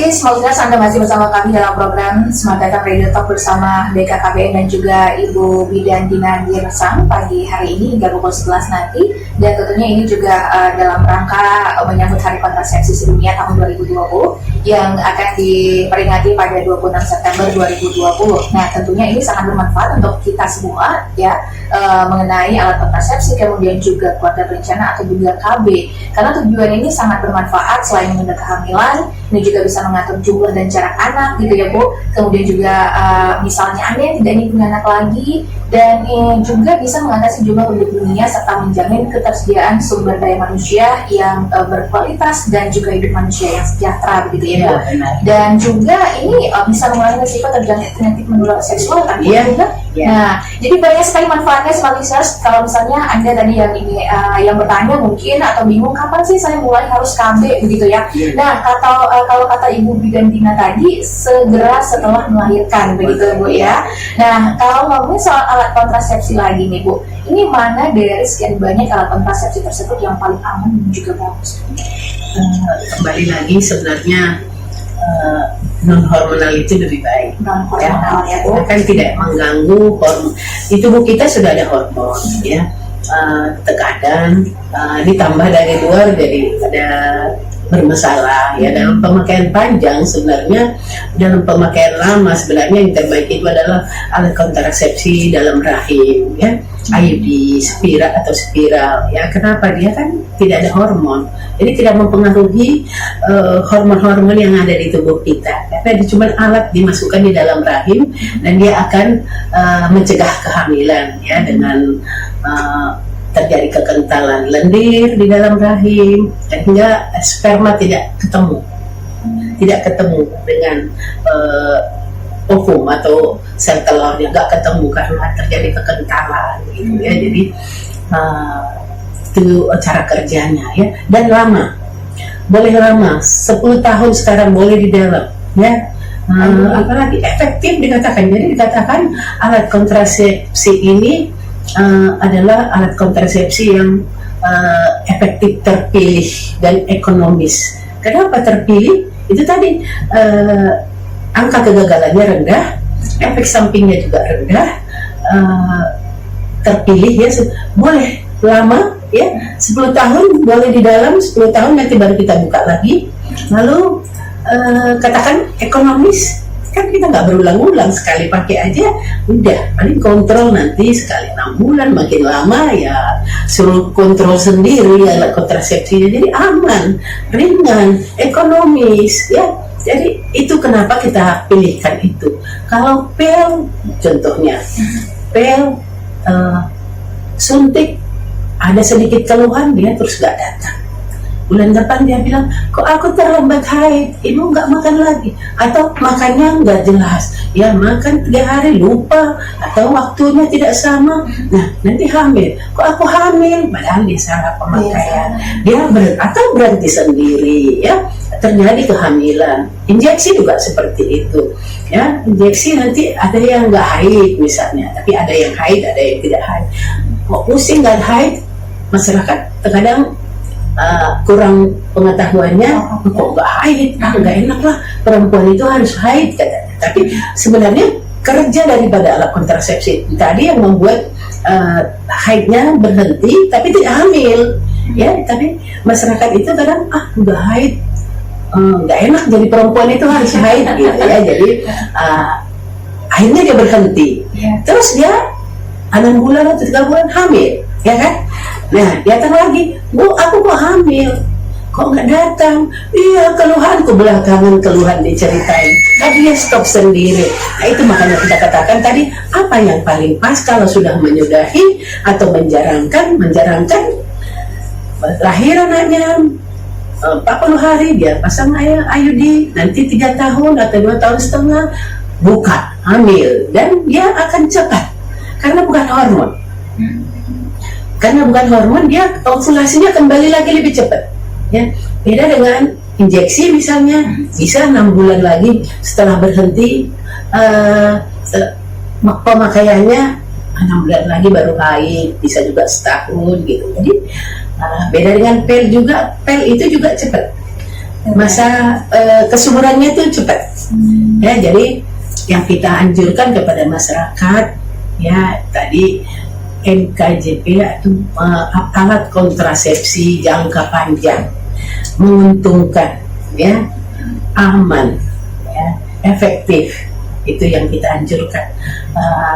kasih, semoga Anda masih bersama kami dalam program Smart Data Radio Talk bersama BKKBN dan juga Ibu Bidan Dina Girsang pagi hari ini hingga pukul 11 nanti. Dan tentunya ini juga dalam rangka menyambut Hari Kontrasepsi Sedunia tahun 2020 yang akan diperingati pada 26 September 2020. Nah, tentunya ini sangat bermanfaat untuk kita semua ya, mengenai alat kontrasepsi, kemudian juga keluarga berencana atau juga KB. Karena tujuan ini sangat bermanfaat selain menunda kehamilan, ini juga bisa mengatur jumlah dan jarak anak gitu ya Bu. Kemudian juga misalnya Anda yang tidak ingin punya anak lagi, dan juga bisa mengatasi jumlah penduduk dunia serta menjamin ketersediaan sumber daya manusia yang berkualitas dan juga hidup manusia yang sejahtera begitu ya Bu. Dan juga ini bisa mengurangi risiko terjangkit penyakit menular seksual kan juga. Nah, jadi banyak sekali manfaatnya Smart Listeners. Kalau misalnya Anda tadi yang ini yang bertanya mungkin atau bingung kapan sih saya mulai harus KB begitu ya. Nah, kalau kata Ibu Bidan Dina tadi segera setelah melahirkan begitu Bu ya. Nah, kalau ngomongin soal alat kontrasepsi lagi nih Bu, ini mana dari sekian banyak alat kontrasepsi tersebut yang paling aman dan juga bagus? Kembali lagi sebenarnya non hormonal itu lebih baik. Non hormonal ya Bu. Kan tidak mengganggu hormon. Di tubuh kita sudah ada hormon ya. Terkadang ditambah dari luar jadi ada bermasalah ya. Dalam pemakaian panjang sebenarnya, dalam pemakaian lama sebenarnya yang terbaik itu adalah alat kontrasepsi dalam rahim ya, IUD, spiral ya. Kenapa? Dia kan tidak ada hormon, jadi tidak mempengaruhi hormon-hormon yang ada di tubuh kita, karena dia cuma alat dimasukkan di dalam rahim dan dia akan mencegah kehamilan ya, dengan terjadi kekentalan lendir di dalam rahim sehingga sperma tidak ketemu dengan ovum atau sel telurnya, nggak ketemu karena terjadi kekentalan gitu ya. Jadi itu cara kerjanya ya, dan boleh lama 10 tahun sekarang boleh di dalam ya. Apalagi efektif dikatakan. Jadi dikatakan alat kontrasepsi ini adalah alat kontrasepsi yang efektif, terpilih dan ekonomis. Kenapa terpilih? Itu tadi angka kegagalannya rendah, efek sampingnya juga rendah, terpilih ya, boleh lama ya, 10 tahun boleh di dalam, 10 tahun nanti baru kita buka lagi. Lalu katakan ekonomis, kan kita nggak berulang-ulang, sekali pakai aja udah, paling kontrol nanti sekali 6 bulan, makin lama ya suruh kontrol sendiri alat kontrasepsinya. Jadi aman, ringan, ekonomis ya. Jadi itu kenapa kita pilihkan itu. Kalau pil contohnya, pil suntik ada sedikit keluhan dia terus nggak datang. Bulan depan dia bilang, kok aku terlambat haid, ibu nggak makan lagi, atau makannya nggak jelas, ya makan 3 hari lupa, atau waktunya tidak sama. Nah nanti hamil, kok aku hamil, padahal dia salah pemakaian, dia atau berhenti sendiri ya, terjadi kehamilan. Injeksi juga seperti itu ya, injeksi nanti ada yang nggak haid misalnya, tapi ada yang haid, ada yang tidak haid. Kok pusing nggak haid, masyarakat terkadang kurang pengetahuannya, kok nggak haid, nggak enak lah, perempuan itu harus haid katanya. Tapi sebenarnya kerja daripada alat kontrasepsi tadi yang membuat haidnya berhenti tapi tidak hamil ya. Tapi masyarakat itu kadang udah haid, nggak enak jadi perempuan itu harus haid gitu ya. Jadi akhirnya dia berhenti, terus dia 6 bulan atau 3 bulan hamil ya kan. Nah, datang lagi, Bu, aku kok hamil, kok nggak datang? Iya, keluhanku belakangan, keluhan diceritain. Tadi dia stop sendiri. Nah, itu makanya kita katakan tadi, apa yang paling pas kalau sudah menyudahi atau menjarangkan, lahir anaknya 40 hari dia pasang IUD, nanti 3 tahun atau 2 tahun setengah buka, hamil, dan dia akan cepat karena bukan hormon. Karena bukan hormon, dia ovulasinya kembali lagi lebih cepat ya. Beda dengan injeksi misalnya, bisa 6 bulan lagi setelah berhenti pemakaiannya, 6 bulan lagi baru haid, bisa juga setahun gitu. Jadi beda dengan pil juga, pil itu juga cepat masa kesuburannya itu cepat. Ya, jadi yang kita anjurkan kepada masyarakat ya tadi NKJP itu alat kontrasepsi jangka panjang, menguntungkan, ya, aman, ya, efektif, itu yang kita anjurkan.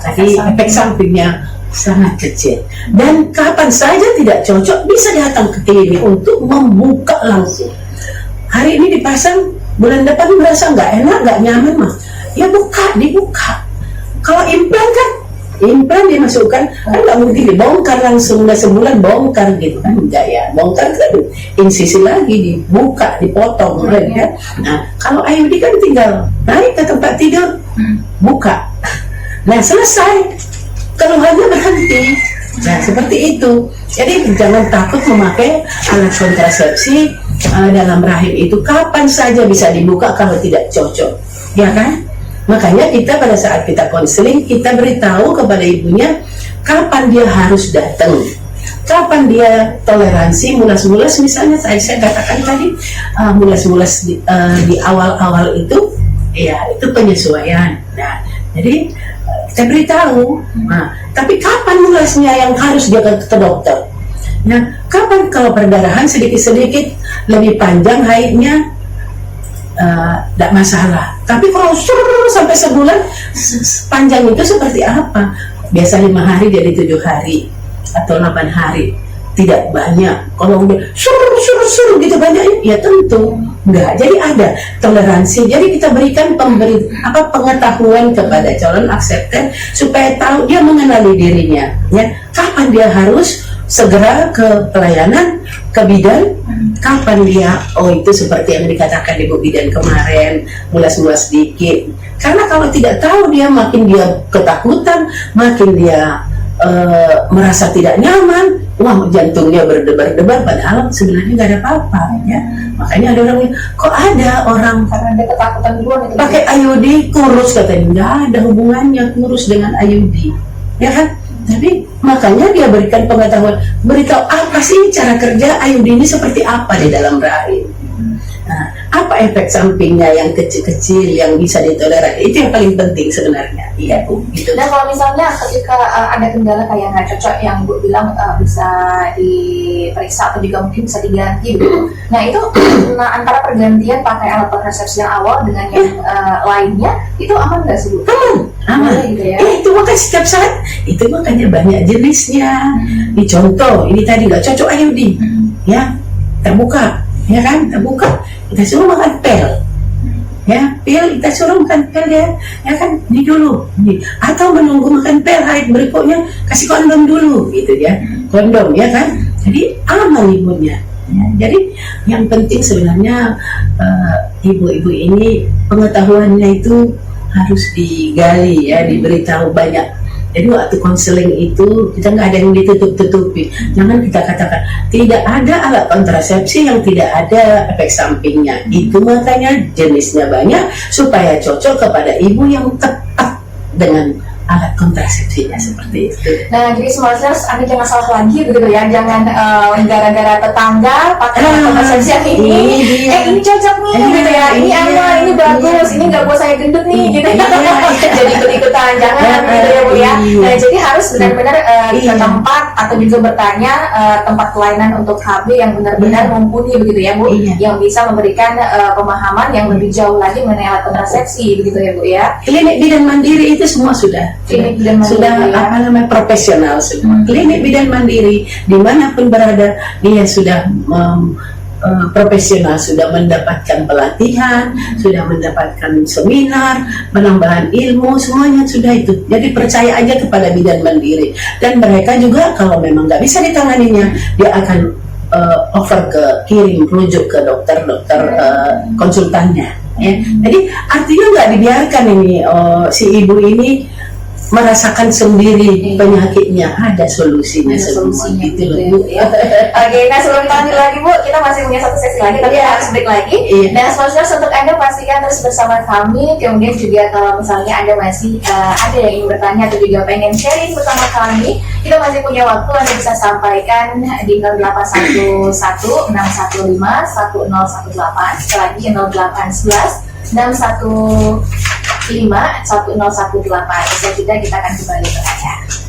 Tadi efek sampingnya sangat kecil dan kapan saja tidak cocok bisa datang ke klinik untuk membuka langsung. Hari ini dipasang, bulan depan merasa nggak enak, nggak nyaman mah, ya dibuka. Kalau implan kan, implan dimasukkan kan nggak mungkin dibongkar langsung, udah sebulan bongkar gitu kan, enggak ya, bongkar kan insisi lagi, dibuka, dipotong kan. Nah kalau IUD kan tinggal naik ke tempat tidur, buka, nah selesai, keluhannya berhenti. Nah seperti itu. Jadi jangan takut memakai alat kontrasepsi dalam rahim itu, kapan saja bisa dibuka kalau tidak cocok, ya kan? Makanya kita pada saat kita konseling, kita beritahu kepada ibunya kapan dia harus datang, kapan dia toleransi. Mulas-mulas misalnya saya katakan tadi, mulas-mulas di awal-awal itu, ya itu penyesuaian. Nah jadi kita beritahu, nah, tapi kapan mulasnya yang harus dia ke dokter? Nah, kapan kalau perdarahan sedikit-sedikit lebih panjang haidnya, tidak masalah. Tapi kalau sampai sebulan, panjang itu seperti apa? Biasa 5 hari jadi 7 hari atau 8 hari, tidak banyak. Kalau udah sur gitu banyak, ya tentu enggak. Jadi ada toleransi. Jadi kita berikan pengetahuan kepada calon akseptan supaya tahu, dia mengenali dirinya, ya. Kapan dia harus segera ke pelayanan, ke bidan, kapan dia, itu seperti yang dikatakan Ibu bidan kemarin, mulas-mulas sedikit. Karena kalau tidak tahu, dia makin dia ketakutan, makin dia merasa tidak nyaman, wah jantungnya berdebar-debar, padahal sebenarnya nggak ada apa-apa, ya. Makanya ada orang yang, kok ada orang karena dia ketakutan duluan itu pakai IUD kurus, katanya nggak ada hubungannya kurus dengan IUD, ya kan? Tapi makanya dia berikan pengetahuan, beritahu apa sih cara kerja IUD ini, seperti apa di dalam rahim. Nah, apa efek sampingnya yang kecil-kecil yang bisa ditoleran, itu yang paling penting sebenarnya. Iya Bu, gitu. Dan kalau misalnya ketika ada kendala kayak nggak cocok yang Bu bilang bisa diperiksa atau juga mungkin bisa diganti gitu. Nah itu antara pergantian pakai alat kontrasepsi yang awal dengan yang lainnya itu aman nggak sih Bu? Aman. Gitu ya. Itu makanya setiap saat, itu makanya banyak jenisnya. Ini contoh, ini tadi nggak cocok IUD, ya terbuka, ya kan, terbuka, kita suruh makan pil, ya pil, kita suruh makan pil, ya kan, ini dulu, ini. Atau menunggu makan pil, hari berikutnya kasih kondom dulu, gitu ya, kondom, ya kan, jadi aman ibunya. Ya, jadi yang penting sebenarnya ibu-ibu ini pengetahuannya itu harus digali, ya, diberitahu banyak. Jadi waktu konseling itu kita nggak ada yang ditutup-tutupi. Jangan kita katakan tidak ada alat kontrasepsi yang tidak ada efek sampingnya. Itu makanya jenisnya banyak supaya cocok kepada ibu yang tepat dengan alat kontrasepsinya, seperti itu. Nah, jadi semua listeners, Anda jangan salah lagi begitu ya, jangan gara-gara tetangga pakai alat kontrasepsi yang ini, ini cocok nih, gitu ya, ini aman, ini bagus, ini nggak buat saya gendut nih, gitu ya. Jadi ikut-ikutan, jangan gitu ya Bu ya. Nah, jadi harus benar-benar ke tempat atau juga bertanya tempat pelayanan untuk HB yang benar-benar mumpuni begitu ya Bu, yang bisa memberikan pemahaman yang lebih jauh lagi mengenai alat kontrasepsi begitu ya Bu ya. Klinik bidan mandiri itu semua sudah apa namanya profesional semua. Klinik bidan mandiri dimanapun berada, dia sudah profesional, sudah mendapatkan pelatihan, sudah mendapatkan seminar, penambahan ilmu, semuanya sudah itu. Jadi percaya aja kepada bidan mandiri, dan mereka juga kalau memang nggak bisa ditanganinya, dia akan kirim rujuk ke dokter konsultannya. Ya. Jadi artinya nggak dibiarkan ini si ibu ini merasakan sendiri penyakitnya, ada solusinya, Ada solusinya gitu loh, gitu Bu. ya. Oke, nah sebelum kita lanjut lagi Bu, kita masih punya satu sesi lagi, tapi harus break lagi. Iya. Nah, sponsor untuk Anda pastikan terus bersama kami. Kemudian juga kalau misalnya Anda masih ada yang ingin bertanya atau juga pengen sharing bersama kami, kita masih punya waktu. Anda bisa sampaikan di 0811 615 1018. Sekali lagi 0811 615 1018. Setelah kita akan kembali ke Anda.